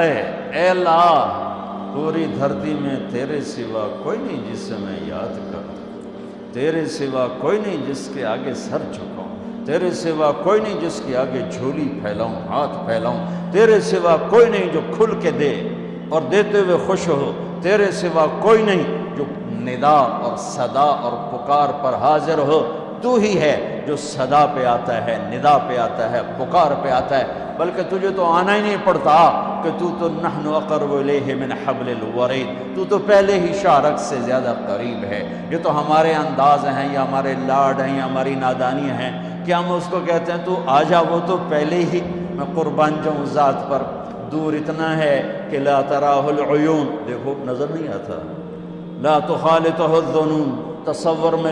اے اللہ پوری دھرتی میں تیرے سوا کوئی نہیں جس سے میں یاد کروں، تیرے سوا کوئی نہیں جس کے آگے سر جھکاؤں، تیرے سوا کوئی نہیں جس کے آگے جھولی پھیلاؤں، ہاتھ پھیلاؤں، تیرے سوا کوئی نہیں جو کھل کے دے اور دیتے ہوئے خوش ہو، تیرے سوا کوئی نہیں جو ندا اور صدا اور پکار پر حاضر ہو۔ تو ہی ہے جو صدا پہ آتا ہے، ندا پہ آتا ہے، پکار پہ آتا ہے، بلکہ تجھے تو آنا ہی نہیں پڑتا کہ تو نحن اقرب الیہ من حبل الورید، تو پہلے ہی شارک سے زیادہ قریب ہے۔ یہ تو ہمارے انداز ہیں یا ہمارے لاڈ ہیں یا ہماری نادانی ہیں کہ ہم اس کو کہتے ہیں تو آ جا، وہ تو پہلے ہی میں قربان جاؤں ذات پر، دور اتنا ہے کہ لا تراہ العیون، دیکھو نظر نہیں آتا، لا تخالطہ الظنون، تصور میں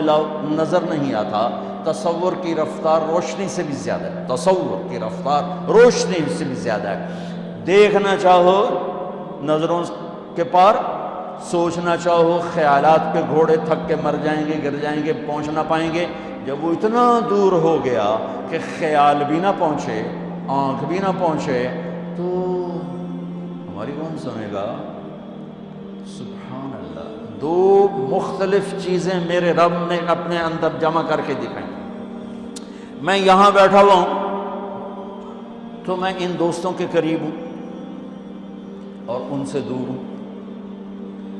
نظر نہیں آتا، تصور کی رفتار روشنی سے بھی زیادہ ہے، تصور کی رفتار روشنی سے بھی زیادہ ہے۔ دیکھنا چاہو نظروں کے پار، سوچنا چاہو خیالات کے گھوڑے تھک کے مر جائیں گے، گر جائیں گے، پہنچ نہ پائیں گے۔ جب وہ اتنا دور ہو گیا کہ خیال بھی نہ پہنچے، آنکھ بھی نہ پہنچے، تو ہماری کون سنے گا؟ سبحان اللہ، دو مختلف چیزیں میرے رب نے اپنے اندر جمع کر کے دکھائیں۔ میں یہاں بیٹھا ہوا ہوں تو میں ان دوستوں کے قریب ہوں اور ان سے دور ہوں۔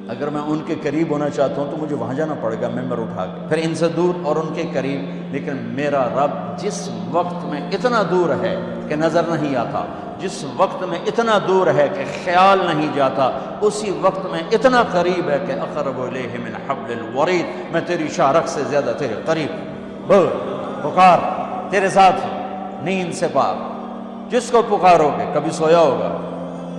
اگر میں ان کے قریب ہونا چاہتا ہوں تو مجھے وہاں جانا پڑے گا ممبر اٹھا کے، پھر ان سے دور اور ان کے قریب۔ لیکن میرا رب جس وقت میں اتنا دور ہے کہ نظر نہیں آتا، جس وقت میں اتنا دور ہے کہ خیال نہیں جاتا، اسی وقت میں اتنا قریب ہے کہ اقرب الیہ من حبل الورید، میں تیری شارک سے زیادہ تیرے قریب۔ بول، پکار، تیرے ساتھ نیند سے پاک۔ جس کو پکارو گے کبھی سویا ہوگا،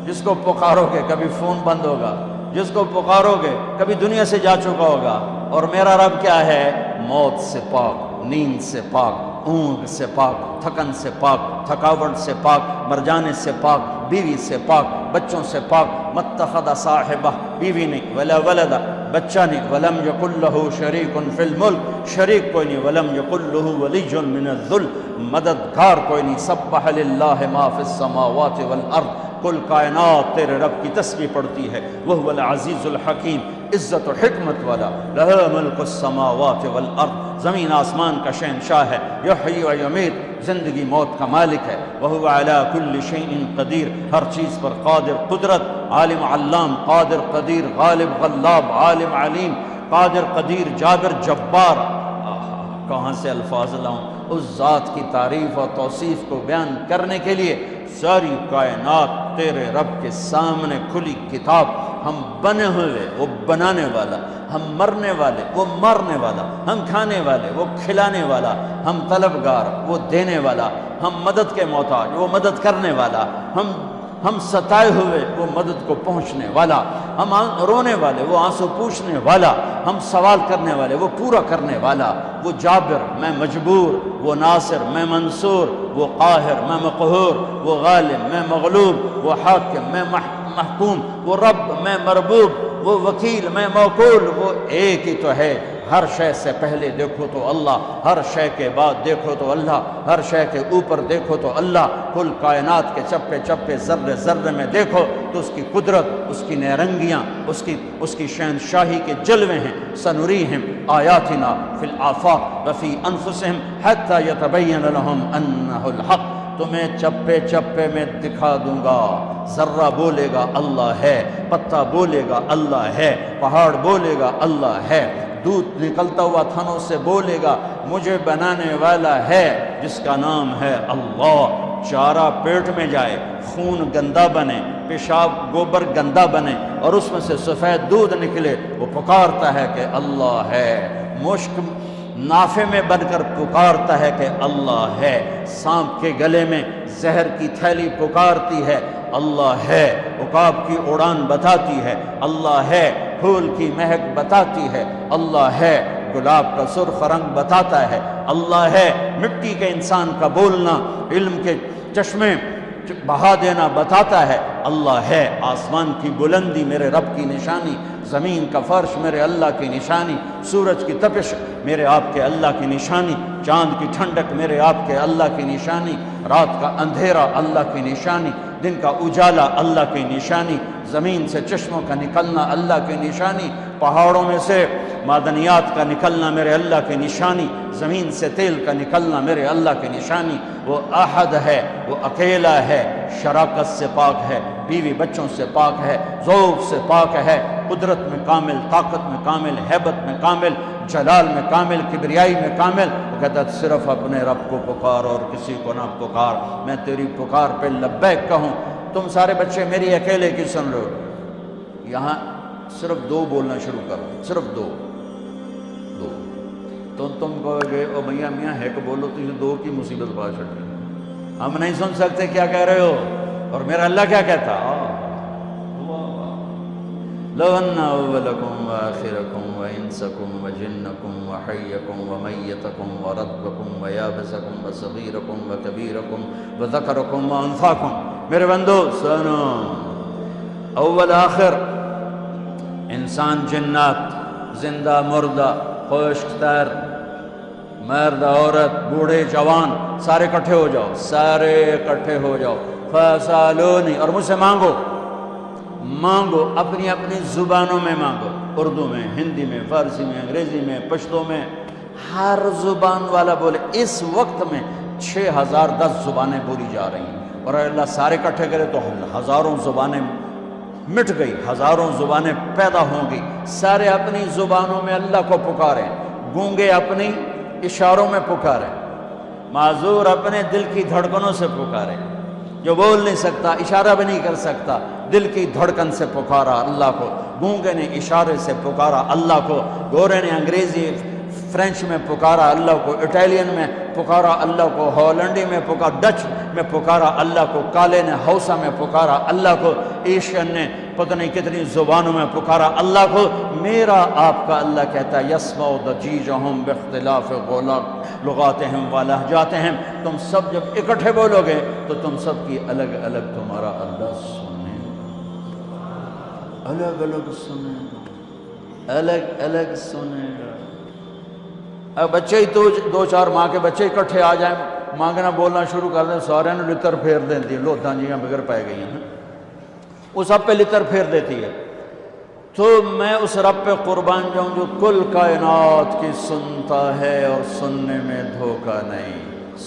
جس کو پکارو گے کبھی فون بند ہوگا، جس کو پکارو گے کبھی دنیا سے جا چکا ہوگا۔ اور میرا رب کیا ہے؟ موت سے پاک، نیند سے پاک، اونگ سے پاک، تھکن سے پاک، تھکاوٹ سے پاک، مر جانے سے پاک، بیوی سے پاک، بچوں سے پاک۔ متخذ صاحبہ، بیوی نہیں، ولا ولد، بچہ نہیں، ولم یکن لہ شریک فی الملک، شریک کوئی نہیں، ولم یکن لہ ولی من الذل، مددگار کوئی نہیں۔ سبح للہ ما فی السماوات والارض، کل کائنات تیرے رب کی تسبیح پڑھتی ہے۔ وہو العزیز الحکیم، عزت و حکمت والا، لہ ملک السماوات والارض، زمین آسمان کا شہنشاہ ہے۔ یحیی و یمیت، زندگی موت کا مالک ہے۔ وہو علی کل شیء قدیر، ہر چیز پر قادر، قدرت، عالم علام، قادر قدیر، غالب غلاب، عالم علیم، قادر قدیر، جابر جبار۔ کہاں سے الفاظ لاؤں اس ذات کی تعریف اور توصیف کو بیان کرنے کے لیے؟ ساری کائنات تیرے رب کے سامنے کھلی کتاب۔ ہم بنے ہوئے، وہ بنانے والا، ہم مرنے والے، وہ مرنے والا، ہم کھانے والے، وہ کھلانے والا، ہم طلبگار، وہ دینے والا، ہم مدد کے محتاج، وہ مدد کرنے والا، ہم ستائے ہوئے، وہ مدد کو پہنچنے والا، ہم رونے والے، وہ آنسو پوچھنے والا، ہم سوال کرنے والے، وہ پورا کرنے والا۔ وہ جابر، میں مجبور، وہ ناصر، میں منصور، وہ قاہر، میں مقہور، وہ غالب، میں مغلوب، وہ حاکم، میں محکوم، وہ رب، میں مربوب، وہ وکیل، میں موکول۔ وہ ایک ہی تو ہے۔ ہر شے سے پہلے دیکھو تو اللہ، ہر شے کے بعد دیکھو تو اللہ، ہر شے کے اوپر دیکھو تو اللہ۔ کل کائنات کے چپے چپے، ذرے ذرے میں دیکھو تو اس کی قدرت، اس کی نیرنگیاں، اس کی شہنشاہی کے جلوے ہیں۔ سنریہم آیاتنا فی الآفاق وفی انفسہم حتی یتبین لہم انہ الحق، تمہیں چپے چپے میں دکھا دوں گا۔ ذرہ بولے گا اللہ ہے، پتا بولے گا اللہ ہے، پہاڑ بولے گا اللہ ہے، دودھ نکلتا ہوا تھنوں سے بولے گا مجھے بنانے والا ہے جس کا نام ہے اللہ۔ چارہ پیٹ میں جائے، خون گندا بنے، پیشاب گوبر گندا بنے اور اس میں سے سفید دودھ نکلے، وہ پکارتا ہے کہ اللہ ہے۔ مشک نافے میں بن کر پکارتا ہے کہ اللہ ہے۔ سانپ کے گلے میں زہر کی تھیلی پکارتی ہے اللہ ہے۔ عقاب کی اڑان بتاتی ہے اللہ ہے۔ پھول کی مہک بتاتی ہے اللہ ہے۔ گلاب کا سرخ رنگ بتاتا ہے اللہ ہے۔ مٹی کے انسان کا بولنا، علم کے چشمے بہا دینا بتاتا ہے اللہ ہے۔ آسمان کی بلندی میرے رب کی نشانی، زمین کا فرش میرے اللہ کی نشانی، سورج کی تپش میرے آپ کے اللہ کی نشانی، چاند کی ٹھنڈک میرے آپ کے اللہ کی نشانی، رات کا اندھیرا اللہ کی نشانی، دن کا اجالا اللہ کی نشانی، زمین سے چشموں کا نکلنا اللہ کی نشانی، پہاڑوں میں سے معدنیات کا نکلنا میرے اللہ کی نشانی، زمین سے تیل کا نکلنا میرے اللہ کی نشانی۔ وہ احد ہے، وہ اکیلا ہے، شراکت سے پاک ہے، بیوی بچوں سے پاک ہے، ذوق سے پاک ہے، قدرت میں کامل، طاقت میں کامل، ہیبت میں کامل، جلال میں کامل، کبریائی میں کامل۔ وہ کہتا ہے صرف اپنے رب کو پکار اور کسی کو نہ پکار، میں تیری پکار پہ لبیک کہوں۔ تم سارے بچے میری اکیلے کی سن لو، یہاں صرف دو بولنا شروع کرو، صرف دو تو تم کہو گے او میاں میاں ہے کہ بولو تو یہ دو کی مصیبت پا چھڑی، ہم نہیں سن سکتے کیا کہہ رہے ہو، اور میرا اللہ کیا کہتا؟ لو ان اولکم وآخرکم وانسکم وجنکم وحیکم ومیتکم ورطبکم ویابسکم وصغیرکم وکبیرکم وذکرکم وانثاکم۔ میرے بندو سنو، اول آخر، انسان جنات، زندہ مردہ، خشک تر، مرد عورت، بوڑھے جوان، سارے اکٹھے ہو جاؤ، سارے اکٹھے ہو جاؤ، فسالونی، اور مجھ سے مانگو، مانگو، اپنی اپنی زبانوں میں مانگو، اردو میں، ہندی میں، فارسی میں، انگریزی میں، پشتو میں، ہر زبان والا بولے۔ اس وقت میں 6010 زبانیں بولی جا رہی ہیں، اور اللہ سارے اکٹھے کرے تو ہزاروں زبانیں مٹ گئی، ہزاروں زبانیں پیدا ہوں گی۔ سارے اپنی زبانوں میں اللہ کو پکاریں، گونگے اپنی اشاروں میں پکاریں، معذور اپنے دل کی دھڑکنوں سے پکاریں، جو بول نہیں سکتا، اشارہ بھی نہیں کر سکتا، دل کی دھڑکن سے پکارا اللہ کو، گونگے نے اشارے سے پکارا اللہ کو، گورے نے انگریزی فرینچ میں پکارا اللہ کو، اٹیلین میں پکارا اللہ کو، ہالینڈی میں پکارا، ڈچ میں پکارا اللہ کو، کالے نے ہausa میں پکارا اللہ کو، ایشین نے پتہ نہیں کتنی زبانوں میں پکارا اللہ کو۔ میرا آپ کا اللہ کہتا ہے یسمع ضجیجہم باختلاف لغاتہم ولہجاتہم، تم سب جب اکٹھے بولو گے تو تم سب کی الگ الگ تمہارا اللہ سنے، الگ الگ سنے، الگ الگ سنے۔ اب بچے ہی تو دو چار ماں کے بچے اکٹھے آ جائیں، مانگنا بولنا شروع کر دیں، سارے نے لتر پھیر دیتی ہیں، لوتاں جیاں بغیر پائے گئی ہیں، وہ سب پہ لتر پھیر دیتی ہے۔ تو میں اس رب پہ قربان جاؤں جو کل کائنات کی سنتا ہے اور سننے میں دھوکہ نہیں،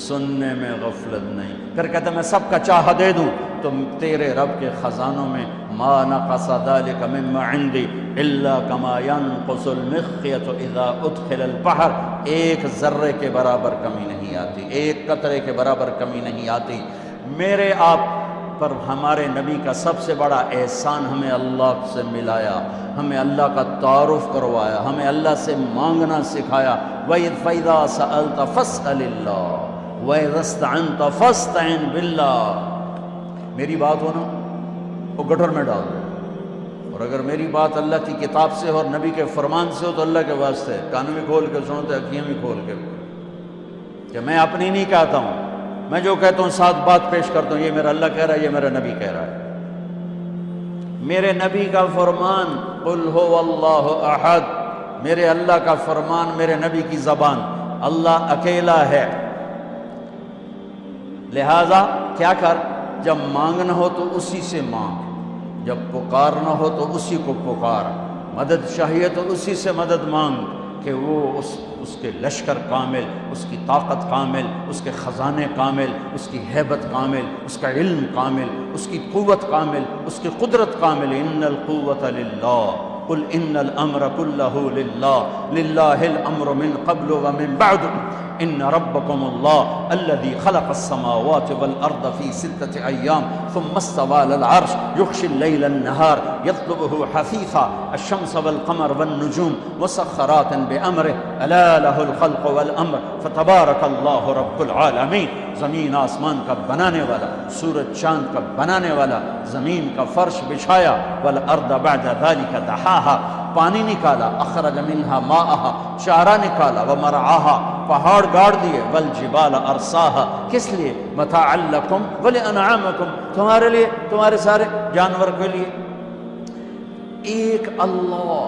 سننے میں غفلت نہیں۔ پھر کہتا ہے میں سب کا چاہا دے دوں، تو تیرے رب کے خزانوں میں ما نقص ذلك مما عندي الا كما ينقص المخيط اذا ادخل البحر، ایک ذرے کے برابر کمی نہیں آتی، ایک قطرے کے برابر کمی نہیں آتی۔ میرے آپ پر ہمارے نبی کا سب سے بڑا احسان ہمیں اللہ سے ملایا، ہمیں اللہ کا تعارف کروایا، ہمیں اللہ سے مانگنا سکھایا۔ وَإِذْ فَإِذَا سَأَلْتَ فَاسْأَلِ اللَّهَ وَإِذَا اسْتَعَنْتَ فَاسْتَعِنْ بِاللَّهِ۔ میری بات ہو نا وہ گٹر میں ڈال دو، اور اگر میری بات اللہ کی کتاب سے اور نبی کے فرمان سے ہو تو اللہ کے واسطے کان بھی کھول کے سنو تو اکھیاں بھی کھول کے، کہ میں اپنی نہیں کہتا ہوں، میں جو کہتا ہوں ساتھ بات پیش کرتا ہوں، یہ میرا اللہ کہہ رہا ہے، یہ میرا نبی کہہ رہا ہے۔ میرے نبی کا فرمان قل هو اللہ احد، میرے اللہ کا فرمان، میرے نبی کی زبان، اللہ اکیلا ہے۔ لہذا کیا کر، جب مانگنا ہو تو اسی سے مانگ، جب پکارنا ہو تو اسی کو پکار، مدد چاہیے تو اسی سے مدد مانگ، کہ وہ اس کے لشکر کامل، اس کی طاقت کامل، اس کے خزانے کامل، اس کی ہیبت کامل، اس کا علم کامل، اس کی قوت کامل، اس کی قدرت کامل۔ ان القوت للہ قل ان الامر كله للہ للہ الامر من قبل ومن بعد ان ربکم اللہ الذي خلق السماوات والارض في 6 ایام ثم استوى على العرش يغشي الليل النهار يطلبه حثيثا الشمس والقمر والنجوم مسخرات بامره الا له الخلق والامر فتبارك الله رب العالمین۔ زمین آسمان کا بنانے والا، سورج چاند کا بنانے والا، زمین کا فرش بچھایا، والارض بعد ذلك دحاها، پانی نکالا، اخرج منها ماءها، چارہ نکالا، ومرعاها، پہاڑ گاڑ دیے، والجبال ارساها، کس لیے؟ متاعا لکم ولانعامکم، تمہارے لیے، تمہارے سارے جانور کے لیے۔ ایک اللہ